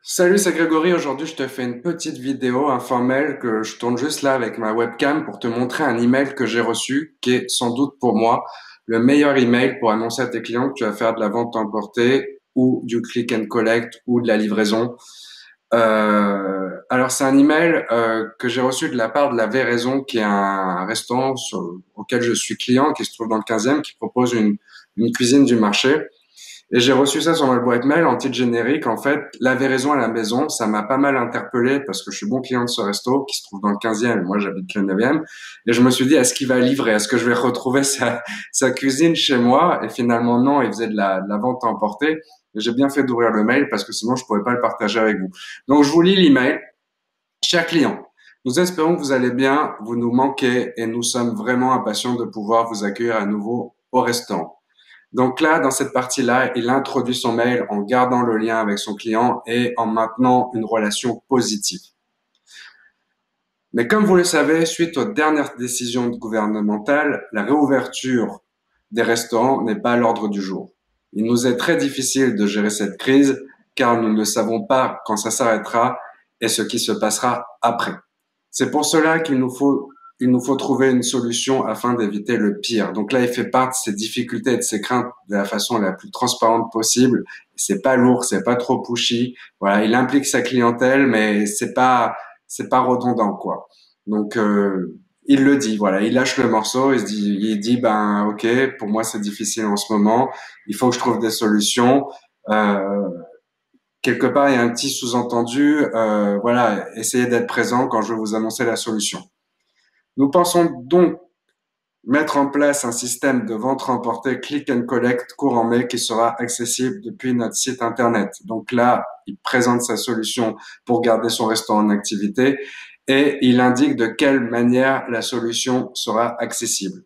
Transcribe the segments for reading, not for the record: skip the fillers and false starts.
Salut, c'est Grégory. Aujourd'hui, je te fais une petite vidéo informelle que je tourne juste là avec ma webcam pour te montrer un email que j'ai reçu qui est sans doute pour moi le meilleur email pour annoncer à tes clients que tu vas faire de la vente emportée ou du click and collect ou de la livraison. Alors, c'est un email que j'ai reçu de la part de la Véraison, qui est un restaurant auquel je suis client, qui se trouve dans le 15e, qui propose une cuisine du marché. Et j'ai reçu ça sur ma boîte mail en titre générique. En fait, l'avait raison à la maison. Ça m'a pas mal interpellé parce que je suis bon client de ce resto qui se trouve dans le 15e. Moi, j'habite le 9e. Et je me suis dit, est-ce qu'il va livrer? Est-ce que je vais retrouver sa cuisine chez moi? Et finalement, non, il faisait de la vente à emporter. Et j'ai bien fait d'ouvrir le mail parce que sinon, je pourrais pas le partager avec vous. Donc, je vous lis l'email. Chers clients, nous espérons que vous allez bien. Vous nous manquez et nous sommes vraiment impatients de pouvoir vous accueillir à nouveau au restaurant. Donc là, dans cette partie-là, il introduit son mail en gardant le lien avec son client et en maintenant une relation positive. Mais comme vous le savez, suite aux dernières décisions gouvernementales, la réouverture des restaurants n'est pas à l'ordre du jour. Il nous est très difficile de gérer cette crise car nous ne savons pas quand ça s'arrêtera et ce qui se passera après. C'est pour cela qu'il nous faut trouver une solution afin d'éviter le pire. Donc là, il fait part de ses difficultés et de ses craintes de la façon la plus transparente possible. C'est pas lourd, c'est pas trop pushy. Voilà, il implique sa clientèle, mais c'est pas redondant, quoi. Donc il le dit, voilà, il lâche le morceau, il dit ben ok, pour moi c'est difficile en ce moment, il faut que je trouve des solutions. Euh, Quelque part, il y a un petit sous-entendu, voilà, essayez d'être présent quand je vais vous annoncer la solution. Nous pensons donc mettre en place un système de vente remportée click and collect courant mai qui sera accessible depuis notre site internet. Donc là, il présente sa solution pour garder son restaurant en activité et il indique de quelle manière la solution sera accessible.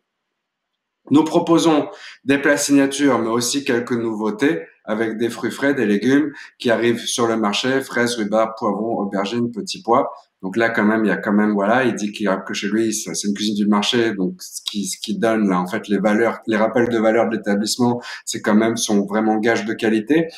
Nous proposons des plats signatures, mais aussi quelques nouveautés avec des fruits frais, des légumes qui arrivent sur le marché, fraises, rhubarbe, poivrons, aubergines, petits pois. Donc là, quand même, il y a quand même, voilà, il dit que chez lui, c'est une cuisine du marché, donc ce qui donne, là, en fait, les valeurs, les rappels de valeur de l'établissement, c'est quand même son vraiment gage de qualité.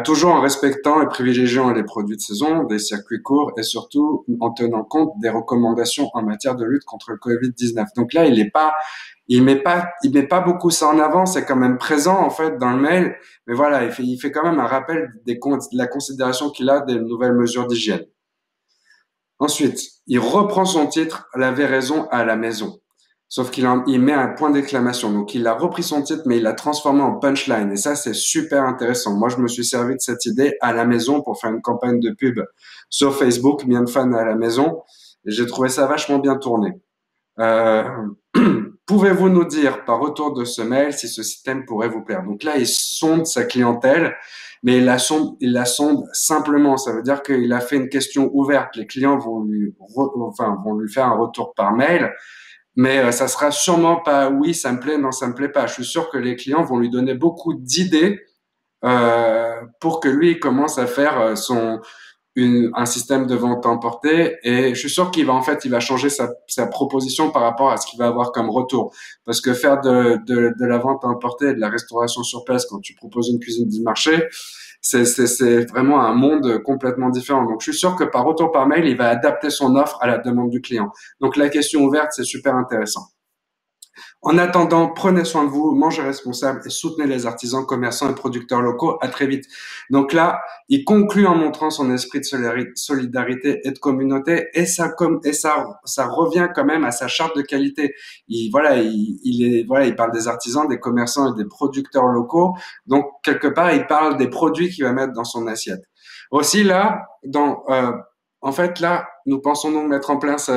Toujours en respectant et privilégiant les produits de saison, des circuits courts et surtout en tenant compte des recommandations en matière de lutte contre le Covid-19. Donc là, il met pas beaucoup ça en avant, c'est quand même présent en fait dans le mail, mais voilà, il fait quand même un rappel de la considération qu'il a des nouvelles mesures d'hygiène. Ensuite, il reprend son titre, elle avait raison à la maison. Sauf il met un point d'exclamation. Donc, il a repris son titre, mais il l'a transformé en punchline. Et ça, c'est super intéressant. Moi, je me suis servi de cette idée à la maison pour faire une campagne de pub sur Facebook, bien de fans à la maison. Et j'ai trouvé ça vachement bien tourné. Euh, Pouvez-vous nous dire par retour de ce mail si ce système pourrait vous plaire? Donc là, il sonde sa clientèle, mais il la sonde simplement. Ça veut dire qu'il a fait une question ouverte. Les clients vont lui faire un retour par mail, mais ça sera sûrement pas oui, ça me plaît, non, ça me plaît pas. Je suis sûr que les clients vont lui donner beaucoup d'idées pour que lui il commence à faire un système de vente emporté et je suis sûr qu'il va changer sa proposition par rapport à ce qu'il va avoir comme retour parce que faire de la vente emportée et de la restauration sur place quand tu proposes une cuisine du marché c'est vraiment un monde complètement différent. Donc je suis sûr que par retour par mail il va adapter son offre à la demande du client. Donc la question ouverte c'est super intéressant. En attendant, prenez soin de vous, mangez responsable et soutenez les artisans, commerçants et producteurs locaux. À très vite. Donc là, il conclut en montrant son esprit de solidarité et de communauté et ça revient quand même à sa charte de qualité. Il parle des artisans, des commerçants et des producteurs locaux. Donc quelque part, il parle des produits qu'il va mettre dans son assiette. Aussi là, en fait là, nous pensons donc mettre en place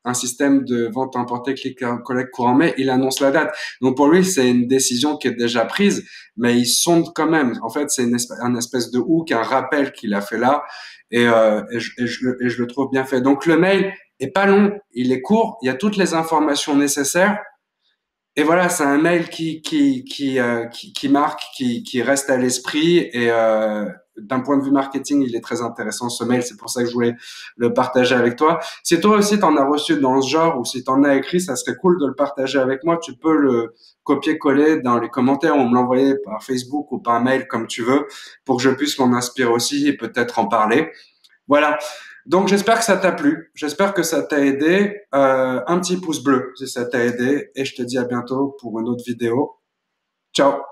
un système de vente emportée click and collect courant mai, il annonce la date. Donc pour lui, c'est une décision qui est déjà prise, mais il sonde quand même. En fait, c'est un espèce de hook, un rappel qu'il a fait là, et je le trouve bien fait. Donc le mail est pas long, il est court, il y a toutes les informations nécessaires, et voilà, c'est un mail qui marque, qui reste à l'esprit, et d'un point de vue marketing, il est très intéressant ce mail. C'est pour ça que je voulais le partager avec toi. Si toi aussi t'en as reçu dans ce genre ou si t'en as écrit, ça serait cool de le partager avec moi. Tu peux le copier-coller dans les commentaires ou me l'envoyer par Facebook ou par mail comme tu veux pour que je puisse m'en inspirer aussi et peut-être en parler. Voilà. Donc j'espère que ça t'a plu, j'espère que ça t'a aidé. Un petit pouce bleu si ça t'a aidé et je te dis à bientôt pour une autre vidéo. Ciao.